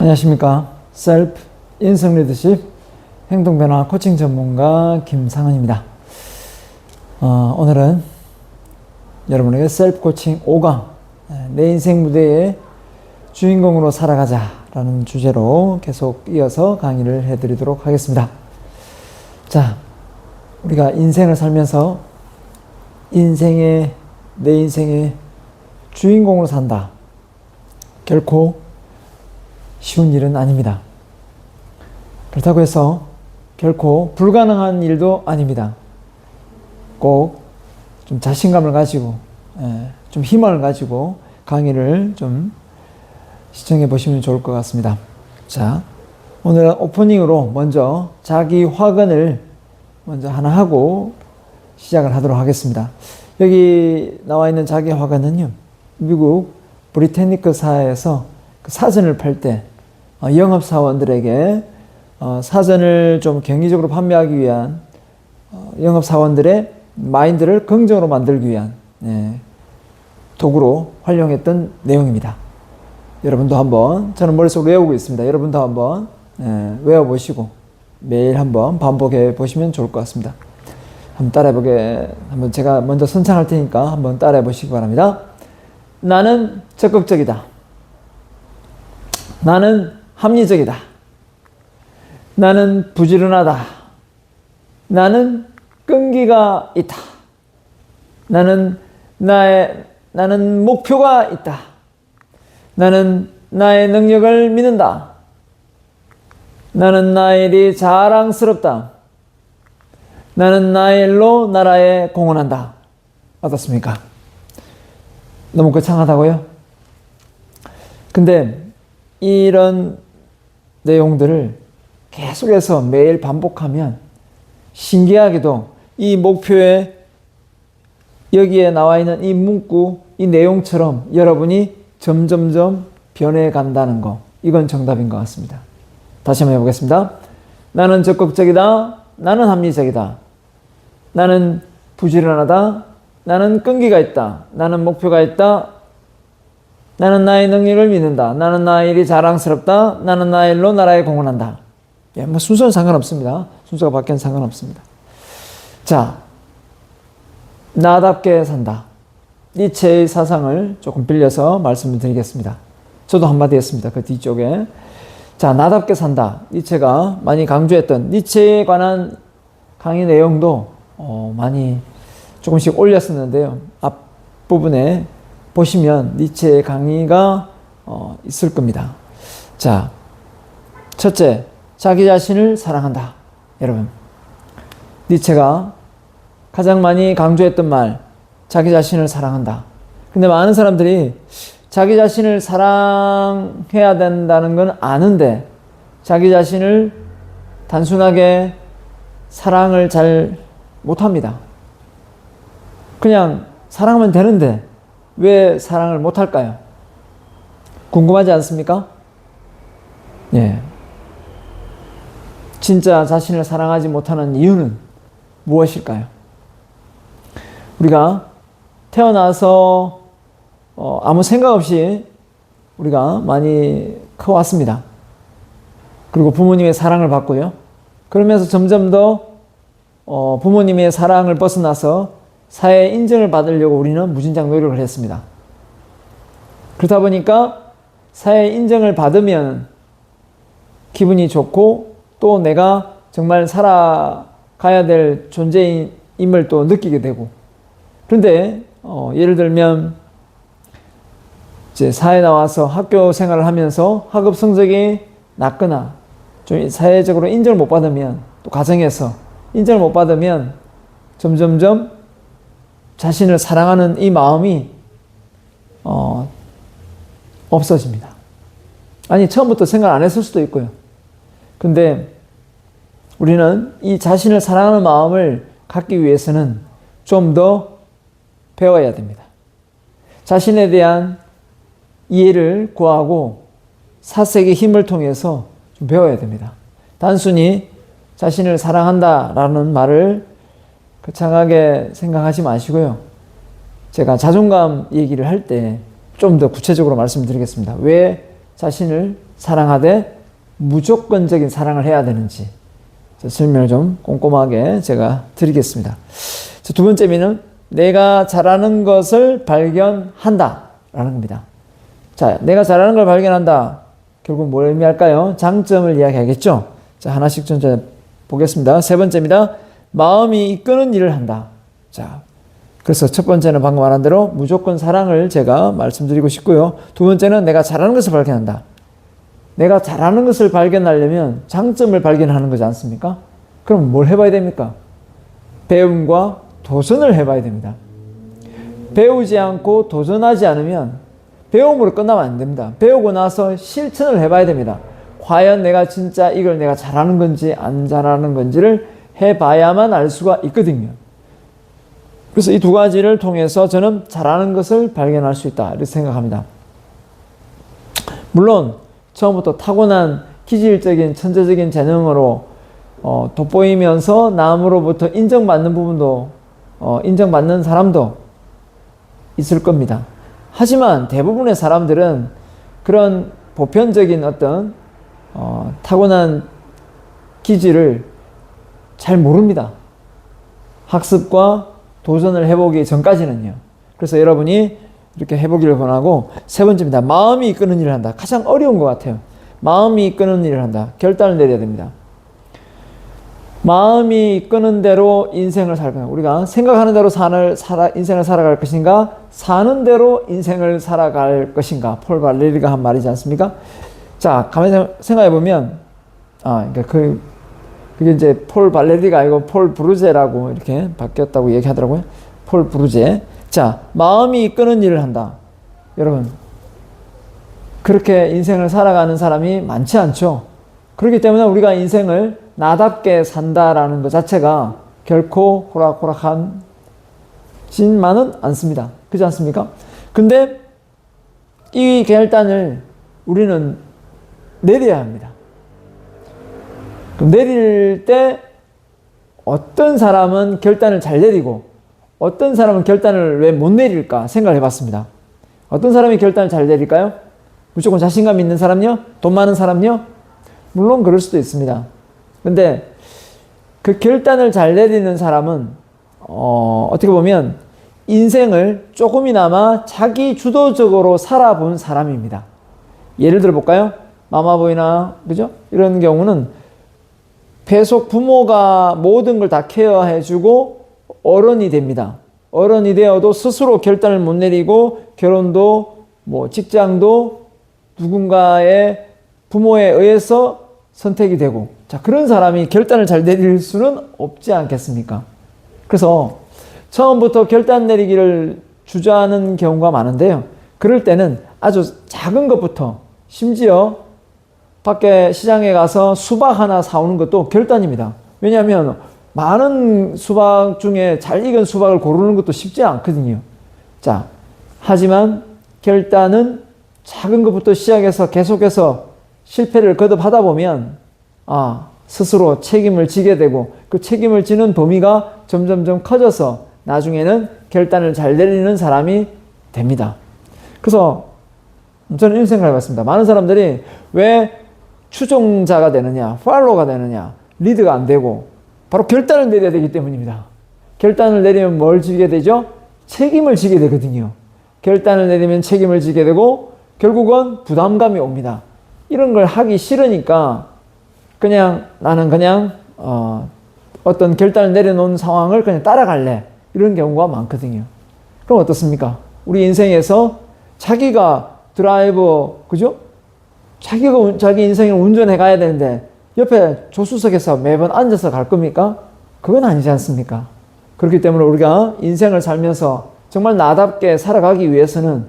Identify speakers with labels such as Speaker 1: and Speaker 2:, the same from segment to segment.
Speaker 1: 안녕하십니까. 셀프 인성 리더십 행동변화 코칭 전문가 김상은입니다. 오늘은 여러분에게 셀프 코칭 5강 내 인생 무대의 주인공으로 살아가자 라는 주제로 계속 이어서 강의를 해드리도록 하겠습니다. 자, 우리가 인생을 살면서 내 인생의 주인공으로 산다. 결코 쉬운 일은 아닙니다. 그렇다고 해서 결코 불가능한 일도 아닙니다. 꼭 좀 자신감을 가지고 좀 희망을 가지고 강의를 좀 시청해 보시면 좋을 것 같습니다. 자, 오늘은 오프닝으로 먼저 자기 확언을 먼저 하나 하고 시작을 하도록 하겠습니다. 여기 나와 있는 자기 확언은요, 미국 브리테니크사에서 사전을 팔 때 영업사원들에게 사전을 좀 경리적으로 판매하기 위한 영업사원들의 마인드를 긍정으로 만들기 위한 도구로 활용했던 내용입니다. 여러분도 한번, 저는 머릿속으로 외우고 있습니다. 여러분도 한번 외워보시고 매일 한번 반복해 보시면 좋을 것 같습니다. 한번 제가 먼저 선창할 테니까 한번 따라해 보시기 바랍니다. 나는 적극적이다. 나는 합리적이다. 나는 부지런하다. 나는 끈기가 있다. 나는 목표가 있다. 나는 나의 능력을 믿는다. 나는 나의 일이 자랑스럽다. 나는 나의 일로 나라에 공헌한다. 어떻습니까? 너무 거창하다고요? 근데 이런 내용들을 계속해서 매일 반복하면 신기하게도 이 목표에 여기에 나와 있는 이 문구, 이 내용처럼 여러분이 점점점 변해 간다는 거, 이건 정답인 것 같습니다. 다시 한번 해보겠습니다. 나는 적극적이다. 나는 합리적이다. 나는 부지런하다. 나는 끈기가 있다. 나는 목표가 있다. 나는 나의 능력을 믿는다. 나는 나의 일이 자랑스럽다. 나는 나의 일로 나라에 공헌한다. 순서는 상관없습니다. 순서가 바뀌는 상관없습니다. 자, 나답게 산다. 니체의 사상을 조금 빌려서 말씀을 드리겠습니다. 저도 한마디 했습니다. 그 뒤쪽에. 자, 나답게 산다. 니체가 많이 강조했던 니체에 관한 강의 내용도 많이 조금씩 올렸었는데요. 앞부분에 보시면 니체의 강의가 있을 겁니다. 자, 첫째, 자기 자신을 사랑한다. 여러분, 니체가 가장 많이 강조했던 말, 자기 자신을 사랑한다. 근데 많은 사람들이 자기 자신을 사랑해야 된다는 건 아는데 자기 자신을 단순하게 사랑을 잘 못합니다. 그냥 사랑하면 되는데 왜 사랑을 못할까요? 궁금하지 않습니까? 예. 진짜 자신을 사랑하지 못하는 이유는 무엇일까요? 우리가 태어나서 아무 생각 없이 우리가 많이 커왔습니다. 그리고 부모님의 사랑을 받고요. 그러면서 점점 더 부모님의 사랑을 벗어나서 사회의 인정을 받으려고 우리는 무진장 노력을 했습니다. 그러다 보니까 사회의 인정을 받으면 기분이 좋고 또 내가 정말 살아가야 될 존재임을 또 느끼게 되고, 그런데 예를 들면 이제 사회에 나와서 학교 생활을 하면서 학업 성적이 낮거나 좀 사회적으로 인정을 못 받으면, 또 가정에서 인정을 못 받으면 점점점 자신을 사랑하는 이 마음이 없어집니다. 아니, 처음부터 생각 안 했을 수도 있고요. 근데 우리는 이 자신을 사랑하는 마음을 갖기 위해서는 좀 더 배워야 됩니다. 자신에 대한 이해를 구하고 사색의 힘을 통해서 좀 배워야 됩니다. 단순히 자신을 사랑한다라는 말을 거창하게 생각하지 마시고요. 제가 자존감 얘기를 할 때 좀 더 구체적으로 말씀드리겠습니다. 왜 자신을 사랑하되 무조건적인 사랑을 해야 되는지 설명을 좀 꼼꼼하게 제가 드리겠습니다. 두 번째 의미는 내가 잘하는 것을 발견한다 라는 겁니다. 자, 내가 잘하는 걸 발견한다. 결국 뭘 의미할까요? 장점을 이야기하겠죠. 자, 하나씩 좀 보겠습니다. 세 번째입니다. 마음이 이끄는 일을 한다. 자, 그래서 첫 번째는 방금 말한 대로 무조건 사랑을 제가 말씀드리고 싶고요. 두 번째는 내가 잘하는 것을 발견한다. 내가 잘하는 것을 발견하려면 장점을 발견하는 거지 않습니까? 그럼 뭘 해봐야 됩니까? 배움과 도전을 해봐야 됩니다. 배우지 않고 도전하지 않으면 배움으로 끝나면 안 됩니다. 배우고 나서 실천을 해봐야 됩니다. 과연 내가 진짜 이걸 내가 잘하는 건지 안 잘하는 건지를 해봐야만 알 수가 있거든요. 그래서 이 두 가지를 통해서 저는 잘하는 것을 발견할 수 있다 이렇게 생각합니다. 물론 처음부터 타고난 기질적인 천재적인 재능으로 돋보이면서 남으로부터 인정받는 부분도 인정받는 사람도 있을 겁니다. 하지만 대부분의 사람들은 그런 보편적인 어떤 타고난 기질을 잘 모릅니다. 학습과 도전을 해보기 전까지는요. 그래서 여러분이 이렇게 해보기를 권하고, 세 번째입니다. 마음이 이끄는 일을 한다. 가장 어려운 것 같아요. 마음이 이끄는 일을 한다. 결단을 내려야 됩니다. 마음이 이끄는 대로 인생을 살 거야. 우리가 생각하는 대로 인생을 살아갈 것인가, 사는 대로 인생을 살아갈 것인가. 폴 발레리가 한 말이지 않습니까? 자, 가만히 생각해 보면, 그러니까 그게 이제 폴 발레리가 아니고 폴 브루제라고 이렇게 바뀌었다고 얘기하더라고요. 폴 브루제. 자, 마음이 이끄는 일을 한다. 여러분, 그렇게 인생을 살아가는 사람이 많지 않죠. 그렇기 때문에 우리가 인생을 나답게 산다라는 것 자체가 결코 호락호락한지만은 않습니다. 그렇지 않습니까? 근데 이 결단을 우리는 내려야 합니다. 그럼 내릴 때 어떤 사람은 결단을 잘 내리고 어떤 사람은 결단을 왜 못 내릴까 생각을 해봤습니다. 어떤 사람이 결단을 잘 내릴까요? 무조건 자신감 있는 사람요? 돈 많은 사람요? 물론 그럴 수도 있습니다. 근데 그 결단을 잘 내리는 사람은 어떻게 보면 인생을 조금이나마 자기 주도적으로 살아본 사람입니다. 예를 들어 볼까요? 마마보이나 그죠? 이런 경우는 계속 부모가 모든 걸 다 케어해주고 어른이 됩니다. 어른이 되어도 스스로 결단을 못 내리고 결혼도 뭐 직장도 누군가의 부모에 의해서 선택이 되고, 자, 그런 사람이 결단을 잘 내릴 수는 없지 않겠습니까? 그래서 처음부터 결단 내리기를 주저하는 경우가 많은데요. 그럴 때는 아주 작은 것부터, 심지어 밖에 시장에 가서 수박 하나 사오는 것도 결단입니다. 왜냐하면 많은 수박 중에 잘 익은 수박을 고르는 것도 쉽지 않거든요. 자, 하지만 결단은 작은 것부터 시작해서 계속해서 실패를 거듭하다 보면 스스로 책임을 지게 되고, 그 책임을 지는 범위가 점점점 커져서 나중에는 결단을 잘 내리는 사람이 됩니다. 그래서 저는 이런 생각을 해봤습니다. 많은 사람들이 왜 추종자가 되느냐, 팔로워가 되느냐, 리드가 안 되고, 바로 결단을 내려야 되기 때문입니다. 결단을 내리면 뭘 지게 되죠? 책임을 지게 되거든요. 결단을 내리면 책임을 지게 되고 결국은 부담감이 옵니다. 이런 걸 하기 싫으니까 나는 그냥 어떤 결단을 내려놓은 상황을 그냥 따라갈래, 이런 경우가 많거든요. 그럼 어떻습니까? 우리 인생에서 자기가 드라이버, 그죠? 자기가 자기 인생을 운전해 가야 되는데 옆에 조수석에서 매번 앉아서 갈 겁니까? 그건 아니지 않습니까? 그렇기 때문에 우리가 인생을 살면서 정말 나답게 살아가기 위해서는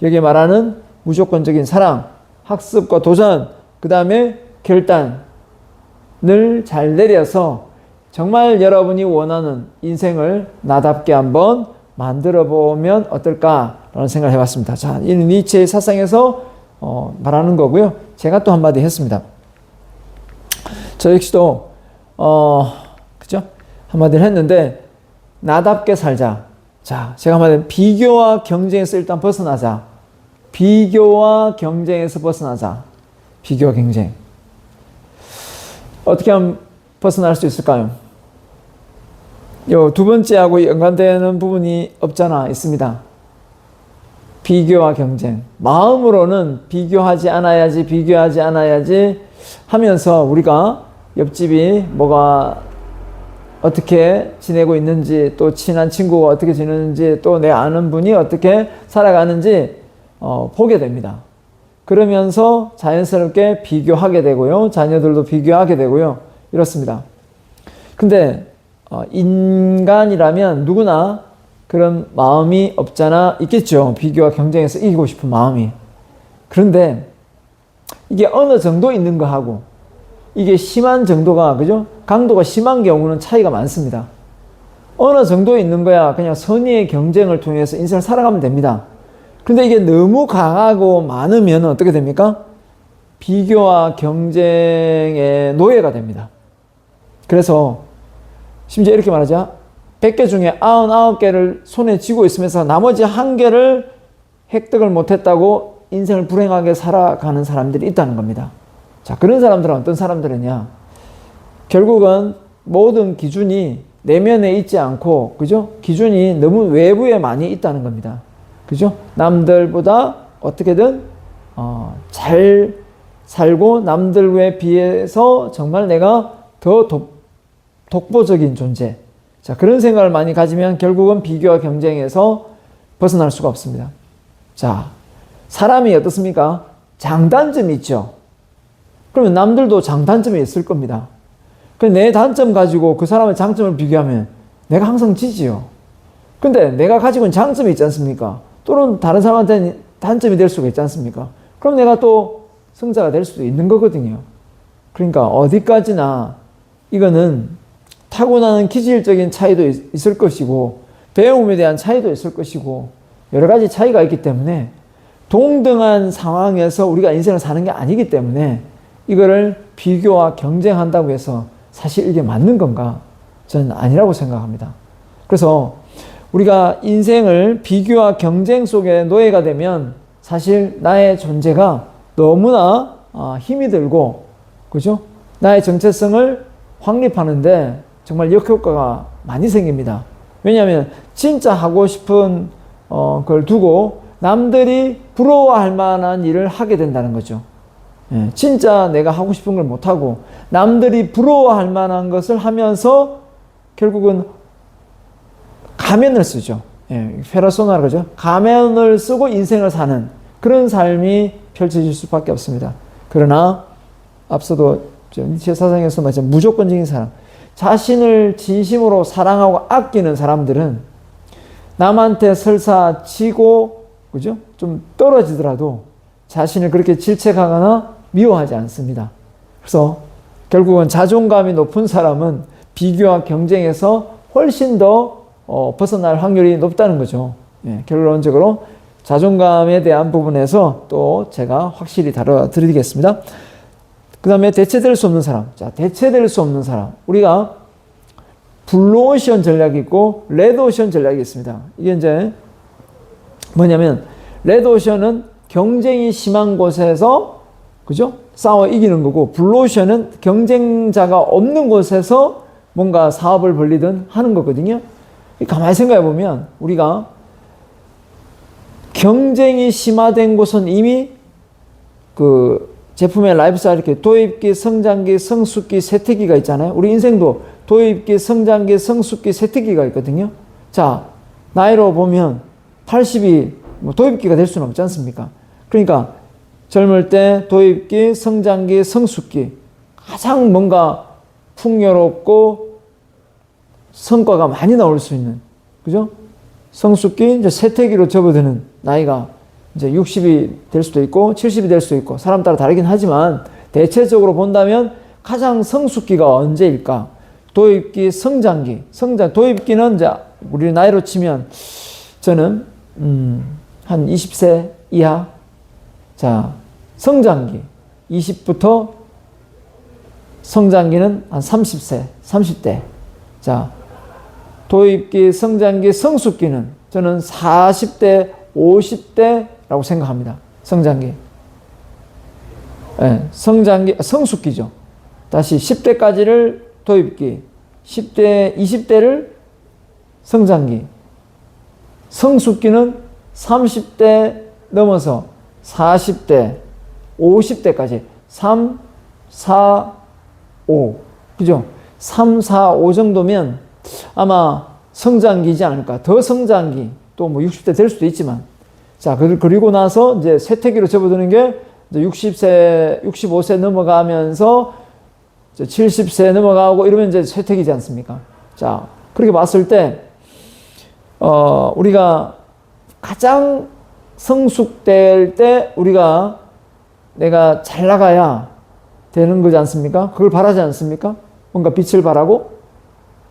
Speaker 1: 여기 말하는 무조건적인 사랑, 학습과 도전, 그 다음에 결단을 잘 내려서 정말 여러분이 원하는 인생을 나답게 한번 만들어 보면 어떨까라는 생각을 해봤습니다. 자, 이 니체의 사상에서 말하는 거고요. 제가 또 한마디 했습니다. 저 역시도 그죠? 한마디를 했는데, 나답게 살자. 자, 제가 한마디, 비교와 경쟁에서 일단 벗어나자. 비교와 경쟁에서 벗어나자. 비교와 경쟁. 어떻게 하면 벗어날 수 있을까요? 요 두 번째하고 연관되는 부분이 없잖아 있습니다. 비교와 경쟁. 마음으로는 비교하지 않아야지 하면서 우리가 옆집이 뭐가 어떻게 지내고 있는지, 또 친한 친구가 어떻게 지내는지, 또 내 아는 분이 어떻게 살아가는지 보게 됩니다. 그러면서 자연스럽게 비교하게 되고요. 자녀들도 비교하게 되고요. 이렇습니다. 근데 인간이라면 누구나 그런 마음이 없잖아 있겠죠. 비교와 경쟁에서 이기고 싶은 마음이. 그런데 이게 어느 정도 있는 거하고 이게 심한 정도가, 그죠? 강도가 심한 경우는 차이가 많습니다. 어느 정도 있는 거야 그냥 선의의 경쟁을 통해서 인생을 살아가면 됩니다. 근데 이게 너무 강하고 많으면 어떻게 됩니까? 비교와 경쟁의 노예가 됩니다. 그래서 심지어 이렇게 말하자. 100개 중에 99개를 손에 쥐고 있으면서 나머지 1개를 획득을 못했다고 인생을 불행하게 살아가는 사람들이 있다는 겁니다. 자, 그런 사람들은 어떤 사람들이냐? 결국은 모든 기준이 내면에 있지 않고, 그죠? 기준이 너무 외부에 많이 있다는 겁니다. 그죠? 남들보다 어떻게든 잘 살고 남들에 비해서 정말 내가 더 독보적인 존재. 자, 그런 생각을 많이 가지면 결국은 비교와 경쟁에서 벗어날 수가 없습니다. 자, 사람이 어떻습니까? 장단점이 있죠. 그러면 남들도 장단점이 있을 겁니다. 내 단점 가지고 그 사람의 장점을 비교하면 내가 항상 지지요. 근데 내가 가지고 있는 장점이 있지 않습니까? 또는 다른 사람한테는 단점이 될 수가 있지 않습니까? 그럼 내가 또 승자가 될 수도 있는 거거든요. 그러니까 어디까지나 이거는 타고나는 기질적인 차이도 있을 것이고 배움에 대한 차이도 있을 것이고 여러 가지 차이가 있기 때문에 동등한 상황에서 우리가 인생을 사는 게 아니기 때문에 이거를 비교와 경쟁한다고 해서 사실 이게 맞는 건가? 저는 아니라고 생각합니다. 그래서 우리가 인생을 비교와 경쟁 속에 노예가 되면 사실 나의 존재가 너무나 힘이 들고, 그죠? 나의 정체성을 확립하는데 정말 역효과가 많이 생깁니다. 왜냐하면 진짜 하고 싶은 걸 두고 남들이 부러워할 만한 일을 하게 된다는 거죠. 예, 진짜 내가 하고 싶은 걸 못하고 남들이 부러워할 만한 것을 하면서 결국은 가면을 쓰죠. 예, 페르소나 그러죠. 가면을 쓰고 인생을 사는 그런 삶이 펼쳐질 수밖에 없습니다. 그러나 앞서도 니체 사상에서 말한 무조건적인 사랑, 자신을 진심으로 사랑하고 아끼는 사람들은 남한테 설사 지고, 그죠? 좀 떨어지더라도 자신을 그렇게 질책하거나 미워하지 않습니다. 그래서 결국은 자존감이 높은 사람은 비교와 경쟁에서 훨씬 더 벗어날 확률이 높다는 거죠. 예, 결론적으로 자존감에 대한 부분에서 또 제가 확실히 다뤄드리겠습니다. 그 다음에 대체될 수 없는 사람. 자, 대체될 수 없는 사람. 우리가 블루오션 전략이 있고 레드오션 전략이 있습니다. 이게 이제 뭐냐면 레드오션은 경쟁이 심한 곳에서, 그죠? 싸워 이기는 거고, 블루오션은 경쟁자가 없는 곳에서 뭔가 사업을 벌리든 하는 거거든요. 가만히 생각해 보면 우리가 경쟁이 심화된 곳은 이미 그 제품의 라이프 사이클 이렇게 도입기, 성장기, 성숙기, 쇠퇴기가 있잖아요. 우리 인생도 도입기, 성장기, 성숙기, 쇠퇴기가 있거든요. 자, 나이로 보면 80이 뭐 도입기가 될 수는 없지 않습니까? 그러니까 젊을 때 도입기, 성장기, 성숙기 가장 뭔가 풍요롭고 성과가 많이 나올 수 있는, 그죠? 성숙기, 이제 쇠퇴기로 접어드는 나이가 이제 60이 될 수도 있고 70이 될 수도 있고 사람 따라 다르긴 하지만 대체적으로 본다면 가장 성숙기가 언제일까? 도입기, 성장기. 도입기는 이제 우리 나이로 치면 저는 한 20세 이하. 자, 성장기 20부터 성장기는 한 30세, 30대. 자, 도입기, 성장기, 성숙기는 저는 40대, 50대라고 생각합니다. 성장기. 예, 성숙기죠. 다시 10대까지를 도입기, 10대, 20대를 성장기, 성숙기는 30대 넘어서 40대, 50대까지 3, 4, 5. 그죠? 3, 4, 5 정도면 아마 성장기이지 않을까. 더 성장기. 또 뭐 60대 될 수도 있지만. 자, 그리고 나서 이제 쇠퇴기로 접어드는 게 이제 60세, 65세 넘어가면서 70세 넘어가고 이러면 이제 쇠퇴기지 않습니까? 자, 그렇게 봤을 때, 우리가 가장 성숙될 때 내가 잘 나가야 되는 거지 않습니까? 그걸 바라지 않습니까? 뭔가 빛을 발하고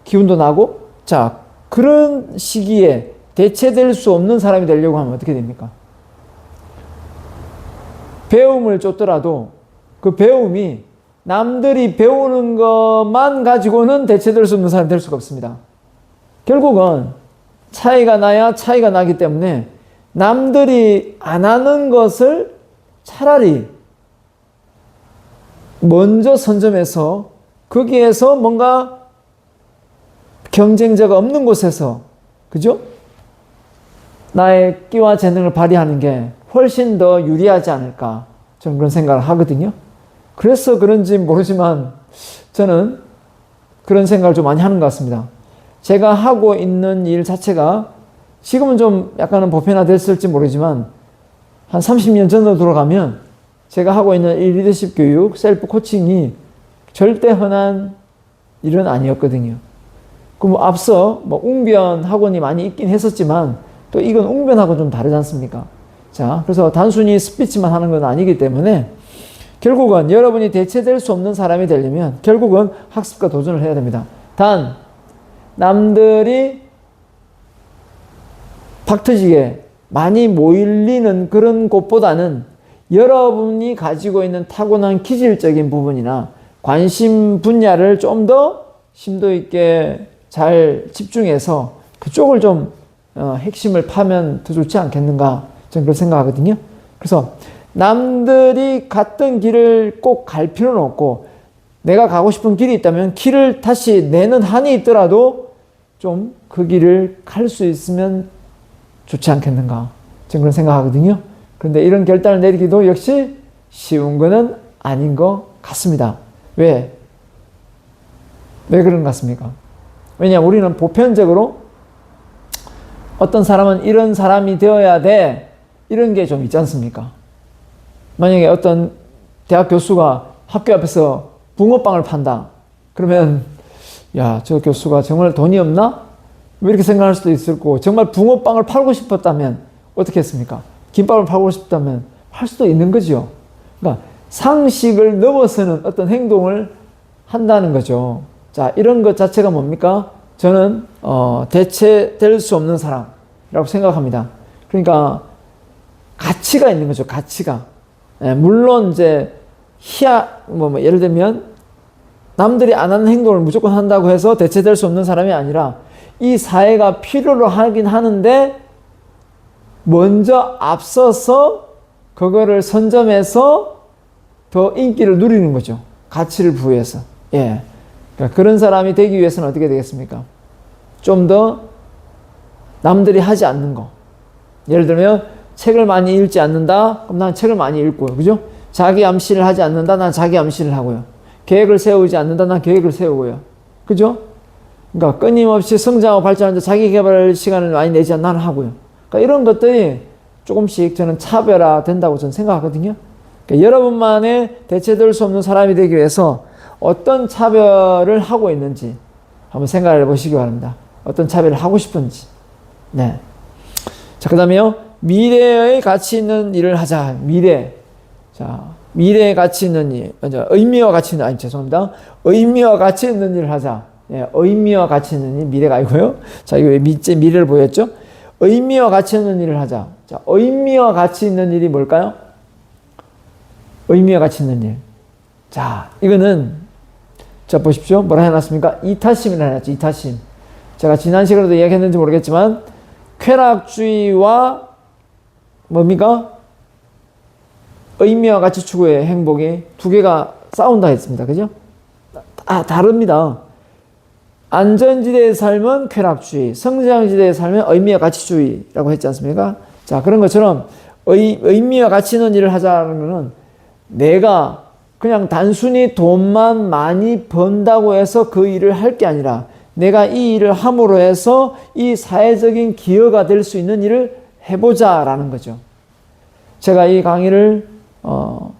Speaker 1: 기운도 나고. 자, 그런 시기에 대체될 수 없는 사람이 되려고 하면 어떻게 됩니까? 배움을 쫓더라도 그 배움이 남들이 배우는 것만 가지고는 대체될 수 없는 사람이 될 수가 없습니다. 결국은 차이가 나야 차이가 나기 때문에 남들이 안 하는 것을 차라리 먼저 선점해서 거기에서 뭔가 경쟁자가 없는 곳에서, 그죠? 나의 끼와 재능을 발휘하는 게 훨씬 더 유리하지 않을까, 저는 그런 생각을 하거든요. 그래서 그런지 모르지만 저는 그런 생각을 좀 많이 하는 것 같습니다. 제가 하고 있는 일 자체가 지금은 좀 약간은 보편화됐을지 모르지만 한 30년 전으로 돌아가면 제가 하고 있는 이 리더십 교육, 셀프 코칭이 절대 흔한 일은 아니었거든요. 그럼 앞서 웅변 학원이 많이 있긴 했었지만 또 이건 웅변하고 좀 다르지 않습니까? 자, 그래서 단순히 스피치만 하는 건 아니기 때문에 결국은 여러분이 대체될 수 없는 사람이 되려면 결국은 학습과 도전을 해야 됩니다. 단, 남들이 박터지게 많이 모이는 그런 곳보다는 여러분이 가지고 있는 타고난 기질적인 부분이나 관심 분야를 좀 더 심도 있게 잘 집중해서 그쪽을 좀 핵심을 파면 더 좋지 않겠는가, 저는 그렇게 생각하거든요. 그래서 남들이 갔던 길을 꼭 갈 필요는 없고 내가 가고 싶은 길이 있다면 길을 다시 내는 한이 있더라도 좀 그 길을 갈 수 있으면 좋지 않겠는가, 저는 그런 생각하거든요. 그런데 이런 결단을 내리기도 역시 쉬운 거는 아닌 것 같습니다. 왜 그런 것 같습니까? 왜냐하면 우리는 보편적으로 어떤 사람은 이런 사람이 되어야 돼, 이런 게 좀 있지 않습니까? 만약에 어떤 대학 교수가 학교 앞에서 붕어빵을 판다. 그러면 야, 저 교수가 정말 돈이 없나? 왜 이렇게 생각할 수도 있을 거고, 정말 붕어빵을 팔고 싶었다면 어떻게 했습니까? 김밥을 팔고 싶다면 할 수도 있는 거죠. 그러니까 상식을 넘어서는 어떤 행동을 한다는 거죠. 자, 이런 것 자체가 뭡니까? 저는 대체될 수 없는 사람이라고 생각합니다. 그러니까 가치가 있는 거죠. 가치가. 물론 이제 예를 들면 남들이 안 하는 행동을 무조건 한다고 해서 대체될 수 없는 사람이 아니라 이 사회가 필요로 하긴 하는데 먼저 앞서서 그거를 선점해서 더 인기를 누리는 거죠. 가치를 부여해서. 예. 그러니까 그런 사람이 되기 위해서는 어떻게 되겠습니까? 좀 더 남들이 하지 않는 거. 예를 들면 책을 많이 읽지 않는다? 그럼 난 책을 많이 읽고요. 그죠? 자기 암시를 하지 않는다? 난 자기 암시를 하고요. 계획을 세우지 않는다? 난 계획을 세우고요. 그죠? 그러니까 끊임없이 성장하고 발전하는데 자기 개발 시간을 많이 내지 않나? 나는 하고요. 그러니까 이런 것들이 조금씩 저는 차별화 된다고 저는 생각하거든요. 그러니까 여러분만의 대체될 수 없는 사람이 되기 위해서 어떤 차별을 하고 있는지 한번 생각을 해보시기 바랍니다. 어떤 차별을 하고 싶은지. 네. 자, 그 다음에요. 미래의 가치 있는 일을 하자. 미래. 자, 미래의 가치 있는 일. 의미와 가치 있는, 죄송합니다. 의미와 가치 있는 일을 하자. 예, 의미와 가치 있는 일, 미래가 아니고요. 자, 이거 왜 미래를 보였죠? 의미와 가치 있는 일을 하자. 자, 의미와 가치 있는 일이 뭘까요? 의미와 가치 있는 일. 자, 이거는, 자, 보십시오. 뭐라 해놨습니까? 이타심이라 해놨죠. 이타심. 제가 지난 시간에도 이야기했는지 모르겠지만, 쾌락주의와 뭡니까? 의미와 가치 추구의 행복이 두 개가 싸운다 했습니다. 그죠? 다릅니다. 안전지대의 삶은 쾌락주의, 성장지대의 삶은 의미와 가치주의라고 했지 않습니까? 자, 그런 것처럼 의미와 가치 있는 일을 하자는 것은 내가 그냥 단순히 돈만 많이 번다고 해서 그 일을 할 게 아니라 내가 이 일을 함으로 해서 이 사회적인 기여가 될 수 있는 일을 해보자라는 거죠. 제가 이 강의를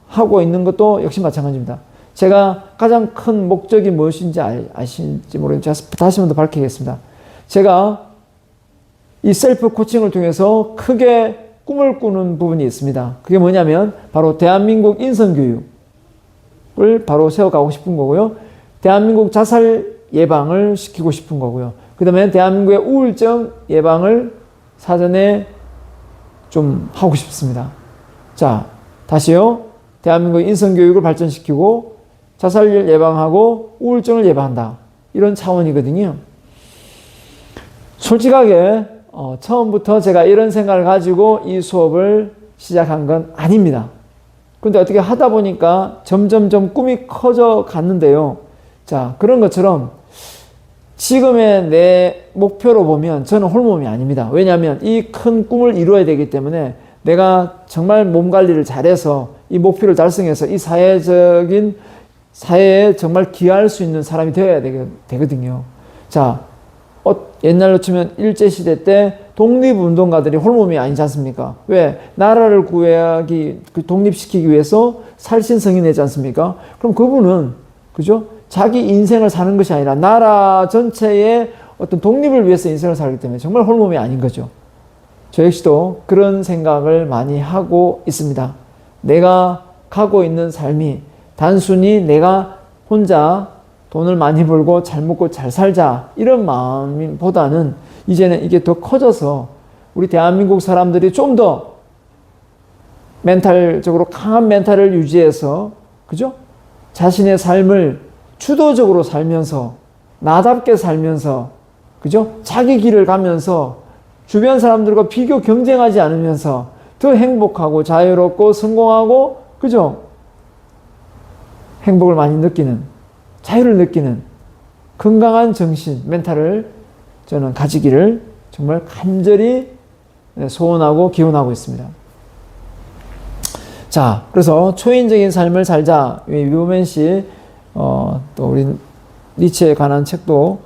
Speaker 1: 하고 있는 것도 역시 마찬가지입니다. 제가 가장 큰 목적이 무엇인지 아시는지 모르겠는데 제가 다시 한번 더 밝히겠습니다. 제가 이 셀프 코칭을 통해서 크게 꿈을 꾸는 부분이 있습니다. 그게 뭐냐면 바로 대한민국 인성교육을 바로 세워가고 싶은 거고요. 대한민국 자살 예방을 시키고 싶은 거고요. 그 다음에 대한민국의 우울증 예방을 사전에 좀 하고 싶습니다. 자, 다시요. 대한민국 인성교육을 발전시키고 자살을 예방하고 우울증을 예방한다. 이런 차원이거든요. 솔직하게 처음부터 제가 이런 생각을 가지고 이 수업을 시작한 건 아닙니다. 근데 어떻게 하다 보니까 점점점 꿈이 커져 갔는데요. 자, 그런 것처럼 지금의 내 목표로 보면 저는 홀몸이 아닙니다. 왜냐하면 이 큰 꿈을 이루어야 되기 때문에 내가 정말 몸 관리를 잘해서 이 목표를 달성해서 이 사회에 정말 기여할 수 있는 사람이 되어야 되거든요. 자, 옛날로 치면 일제시대 때 독립운동가들이 홀몸이 아니지 않습니까? 왜? 나라를 독립시키기 위해서 살신성이 내지 않습니까? 그럼 그분은, 그죠? 자기 인생을 사는 것이 아니라 나라 전체의 어떤 독립을 위해서 인생을 살기 때문에 정말 홀몸이 아닌 거죠. 저 역시도 그런 생각을 많이 하고 있습니다. 내가 가고 있는 삶이 단순히 내가 혼자 돈을 많이 벌고 잘 먹고 잘 살자 이런 마음보다는 이제는 이게 더 커져서 우리 대한민국 사람들이 좀 더 멘탈적으로 강한 멘탈을 유지해서, 그죠? 자신의 삶을 주도적으로 살면서 나답게 살면서, 그죠? 자기 길을 가면서 주변 사람들과 비교 경쟁하지 않으면서 더 행복하고 자유롭고 성공하고, 그죠? 행복을 많이 느끼는, 자유를 느끼는 건강한 정신, 멘탈을 저는 가지기를 정말 간절히 소원하고 기원하고 있습니다. 자, 그래서 초인적인 삶을 살자. 위우맨 씨, 또 우리 니체에 관한 책도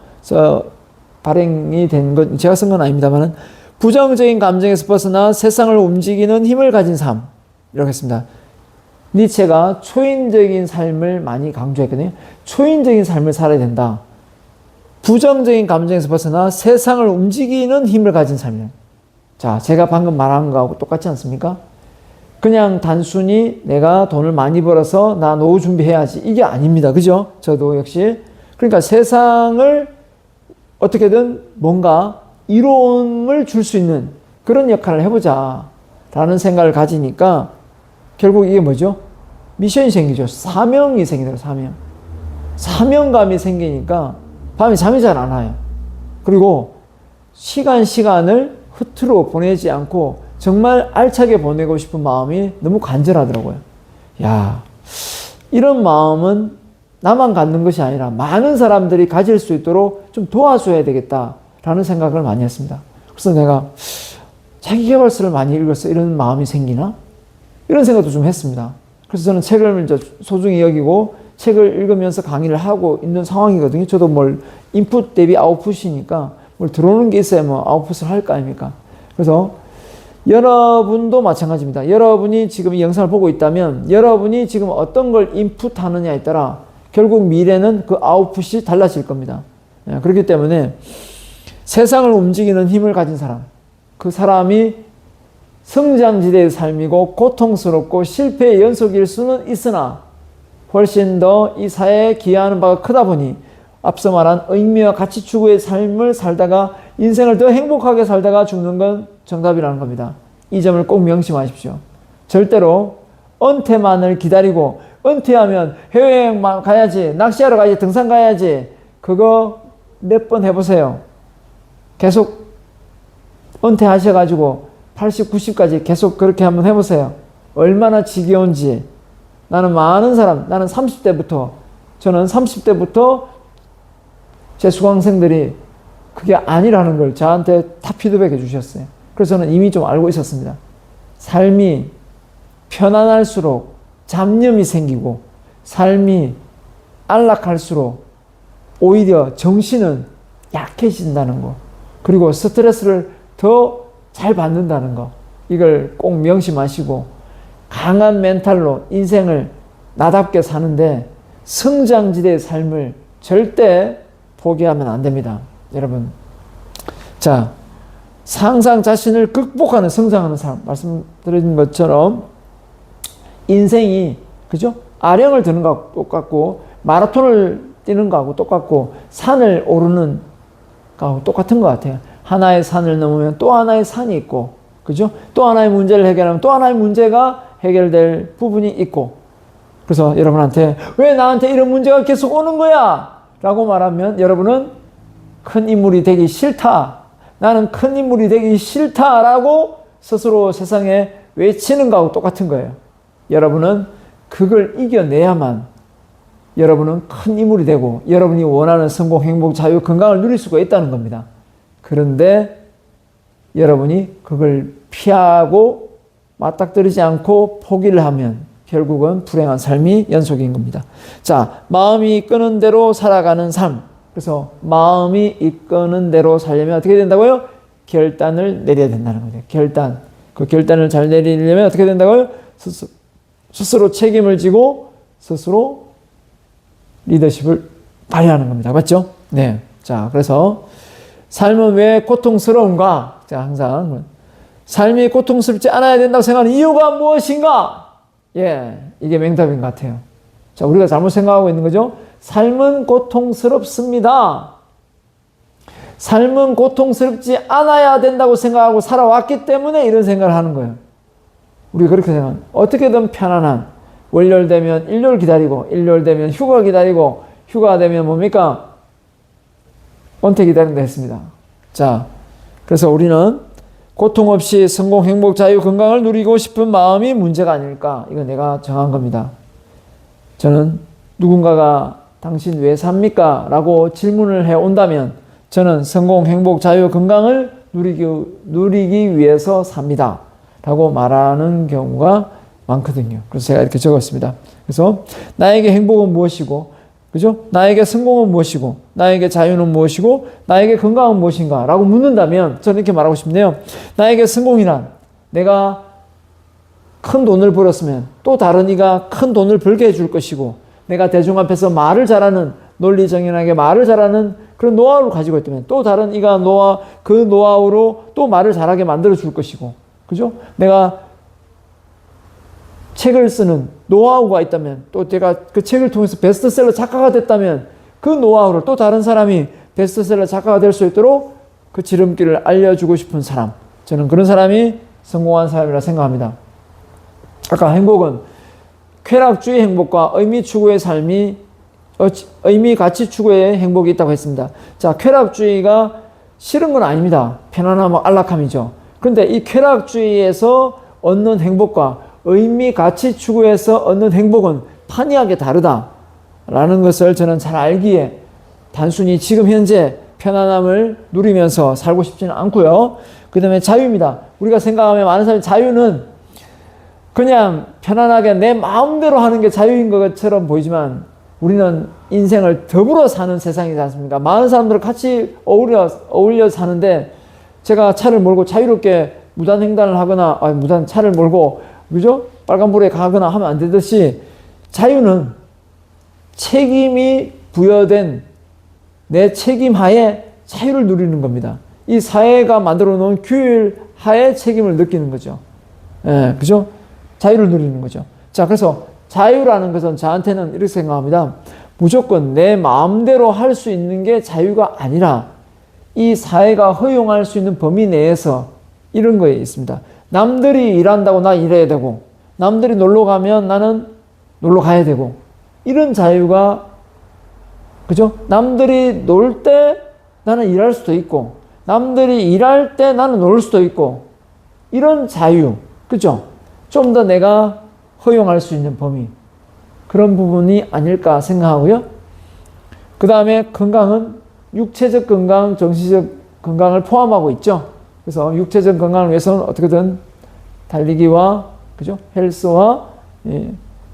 Speaker 1: 발행이 된 것, 제가 쓴 건 아닙니다만, 부정적인 감정에서 벗어나 세상을 움직이는 힘을 가진 삶. 이렇게 했습니다. 니체가 초인적인 삶을 많이 강조했거든요. 초인적인 삶을 살아야 된다. 부정적인 감정에서 벗어나 세상을 움직이는 힘을 가진 삶이에요. 자, 제가 방금 말한 거하고 똑같지 않습니까? 그냥 단순히 내가 돈을 많이 벌어서 나 노후 준비해야지. 이게 아닙니다. 그죠? 저도 역시. 그러니까 세상을 어떻게든 뭔가 이로움을 줄 수 있는 그런 역할을 해보자. 라는 생각을 가지니까 결국 이게 뭐죠? 미션이 생기죠. 사명이 생기더라고요. 사명. 사명감이 생기니까 밤에 잠이 잘 안 와요. 그리고 시간을 흐트러 보내지 않고 정말 알차게 보내고 싶은 마음이 너무 간절하더라고요. 야, 이런 마음은 나만 갖는 것이 아니라 많은 사람들이 가질 수 있도록 좀 도와줘야 되겠다라는 생각을 많이 했습니다. 그래서 내가 자기계발서를 많이 읽어서 이런 마음이 생기나? 이런 생각도 좀 했습니다. 그래서 저는 책을 이제 소중히 여기고 책을 읽으면서 강의를 하고 있는 상황이거든요. 저도 뭘 인풋 대비 아웃풋이니까 뭘 들어오는 게 있어야 뭐 아웃풋을 할 거 아닙니까? 그래서 여러분도 마찬가지입니다. 여러분이 지금 이 영상을 보고 있다면 여러분이 지금 어떤 걸 인풋하느냐에 따라 결국 미래는 그 아웃풋이 달라질 겁니다. 그렇기 때문에 세상을 움직이는 힘을 가진 사람, 그 사람이 성장지대의 삶이고 고통스럽고 실패의 연속일 수는 있으나 훨씬 더 이 사회에 기여하는 바가 크다 보니 앞서 말한 의미와 가치 추구의 삶을 살다가 인생을 더 행복하게 살다가 죽는 건 정답이라는 겁니다. 이 점을 꼭 명심하십시오. 절대로 은퇴만을 기다리고 은퇴하면 해외여행 가야지, 낚시하러 가야지, 등산 가야지, 그거 몇 번 해보세요. 계속 은퇴하셔가지고 80, 90까지 계속 그렇게 한번 해보세요. 얼마나 지겨운지 나는 많은 사람, 나는 30대부터, 저는 30대부터 제 수강생들이 그게 아니라는 걸 저한테 다 피드백해 주셨어요. 그래서 저는 이미 좀 알고 있었습니다. 삶이 편안할수록 잡념이 생기고 삶이 안락할수록 오히려 정신은 약해진다는 거. 그리고 스트레스를 더 잘 받는다는 거. 이걸 꼭 명심하시고 강한 멘탈로 인생을 나답게 사는데 성장지대의 삶을 절대 포기하면 안 됩니다. 여러분. 자, 항상 자신을 극복하는 성장하는 사람. 말씀드린 것처럼 인생이 그죠? 아령을 드는 거하고 똑같고 마라톤을 뛰는 거하고 똑같고 산을 오르는 거하고 똑같은 것 같아요. 하나의 산을 넘으면 또 하나의 산이 있고 그죠? 또 하나의 문제를 해결하면 또 하나의 문제가 해결될 부분이 있고 그래서 여러분한테 왜 나한테 이런 문제가 계속 오는 거야? 라고 말하면 여러분은 큰 인물이 되기 싫다. 나는 큰 인물이 되기 싫다라고 스스로 세상에 외치는 거하고 똑같은 거예요. 여러분은 그걸 이겨내야만 여러분은 큰 인물이 되고 여러분이 원하는 성공, 행복, 자유, 건강을 누릴 수가 있다는 겁니다. 그런데 여러분이 그걸 피하고 맞닥뜨리지 않고 포기를 하면 결국은 불행한 삶이 연속인 겁니다. 자, 마음이 이끄는 대로 살아가는 삶. 그래서 마음이 이끄는 대로 살려면 어떻게 된다고요? 결단을 내려야 된다는 거죠. 결단. 그 결단을 잘 내리려면 어떻게 된다고요? 스스로 책임을 지고 스스로 리더십을 발휘하는 겁니다. 맞죠? 네. 자, 그래서 삶은 왜 고통스러운가? 자, 항상 삶이 고통스럽지 않아야 된다고 생각하는 이유가 무엇인가? 예, 이게 맹답인 것 같아요. 자, 우리가 잘못 생각하고 있는 거죠? 삶은 고통스럽습니다. 삶은 고통스럽지 않아야 된다고 생각하고 살아왔기 때문에 이런 생각을 하는 거예요. 우리가 그렇게 생각합니다. 어떻게든 편안한 월요일 되면 일요일 기다리고 일요일 되면 휴가 기다리고 휴가 되면 뭡니까? 은퇴 기다린다 했습니다. 자, 그래서 우리는 고통 없이 성공, 행복, 자유, 건강을 누리고 싶은 마음이 문제가 아닐까? 이건 내가 정한 겁니다. 저는 누군가가 당신 왜 삽니까? 라고 질문을 해 온다면 저는 성공, 행복, 자유, 건강을 누리기 위해서 삽니다. 라고 말하는 경우가 많거든요. 그래서 제가 이렇게 적었습니다. 그래서 나에게 행복은 무엇이고, 그죠? 나에게 성공은 무엇이고, 나에게 자유는 무엇이고, 나에게 건강은 무엇인가? 라고 묻는다면 저는 이렇게 말하고 싶네요. 나에게 성공이란 내가 큰 돈을 벌었으면 또 다른 이가 큰 돈을 벌게 해줄 것이고, 내가 대중 앞에서 말을 잘하는, 논리정연하게 말을 잘하는 그런 노하우를 가지고 있다면 또 다른 이가 그 노하우로 또 말을 잘하게 만들어 줄 것이고, 그죠? 내가 책을 쓰는 노하우가 있다면 또 내가 그 책을 통해서 베스트셀러 작가가 됐다면 그 노하우를 또 다른 사람이 베스트셀러 작가가 될 수 있도록 그 지름길을 알려주고 싶은 사람. 저는 그런 사람이 성공한 사람이라 생각합니다. 아까 행복은 쾌락주의 행복과 의미 추구의 삶이 의미 가치 추구의 행복이 있다고 했습니다. 자, 쾌락주의가 싫은 건 아닙니다. 편안함, 안락함이죠. 그런데 이 쾌락주의에서 얻는 행복과 의미, 가치 추구에서 얻는 행복은 판이하게 다르다라는 것을 저는 잘 알기에 단순히 지금 현재 편안함을 누리면서 살고 싶지는 않고요. 그 다음에 자유입니다. 우리가 생각하면 많은 사람이 자유는 그냥 편안하게 내 마음대로 하는 게 자유인 것처럼 보이지만 우리는 인생을 더불어 사는 세상이지 않습니까? 많은 사람들을 같이 어울려 사는데 제가 차를 몰고 자유롭게 무단횡단을 하거나 차를 몰고 그죠? 빨간불에 가거나 하면 안 되듯이 자유는 책임이 부여된 내 책임 하에 자유를 누리는 겁니다. 이 사회가 만들어 놓은 규율 하에 책임을 느끼는 거죠. 예, 그죠? 자유를 누리는 거죠. 자, 그래서 자유라는 것은 저한테는 이렇게 생각합니다. 무조건 내 마음대로 할 수 있는 게 자유가 아니라 이 사회가 허용할 수 있는 범위 내에서 이런 거에 있습니다. 남들이 일한다고 나 일해야 되고 남들이 놀러 가면 나는 놀러 가야 되고 이런 자유가 그죠? 남들이 놀 때 나는 일할 수도 있고 남들이 일할 때 나는 놀 수도 있고 이런 자유 그죠? 좀 더 내가 허용할 수 있는 범위, 그런 부분이 아닐까 생각하고요. 그 다음에 건강은 육체적 건강, 정신적 건강을 포함하고 있죠. 그래서 육체적 건강을 위해서는 어떻게든 달리기와, 그죠? 헬스와,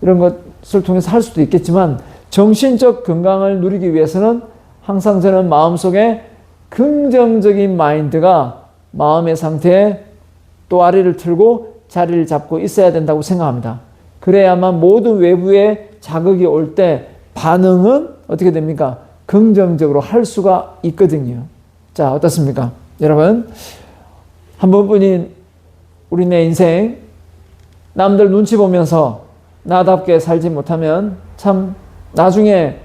Speaker 1: 이런 것을 통해서 할 수도 있겠지만, 정신적 건강을 누리기 위해서는 항상 저는 마음속에 긍정적인 마인드가 마음의 상태에 또아리를 틀고 자리를 잡고 있어야 된다고 생각합니다. 그래야만 모든 외부의 자극이 올 때 반응은 어떻게 됩니까? 긍정적으로 할 수가 있거든요. 자, 어떻습니까? 여러분, 한 번뿐인 우리네 인생, 남들 눈치 보면서 나답게 살지 못하면 참 나중에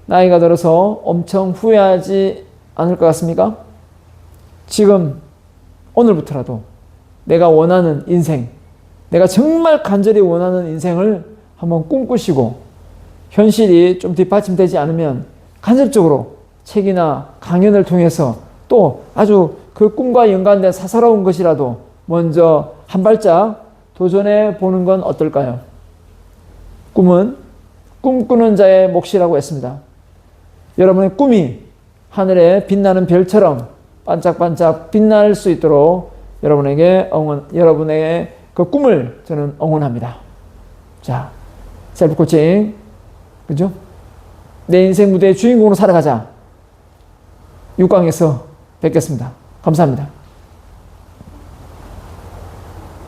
Speaker 1: 나이가 들어서 엄청 후회하지 않을 것 같습니까? 지금 오늘부터라도 내가 원하는 인생, 내가 정말 간절히 원하는 인생을 한번 꿈꾸시고, 현실이 좀 뒷받침되지 않으면 간접적으로 책이나 강연을 통해서 또 아주 그 꿈과 연관된 사사로운 것이라도 먼저 한 발짝 도전해 보는 건 어떨까요? 꿈은 꿈꾸는 자의 몫이라고 했습니다. 여러분의 꿈이 하늘에 빛나는 별처럼 반짝반짝 빛날 수 있도록 여러분의 그 꿈을 저는 응원합니다. 자, 셀프 코칭, 그죠? 내 인생 무대의 주인공으로 살아가자. 6강에서 뵙겠습니다. 감사합니다.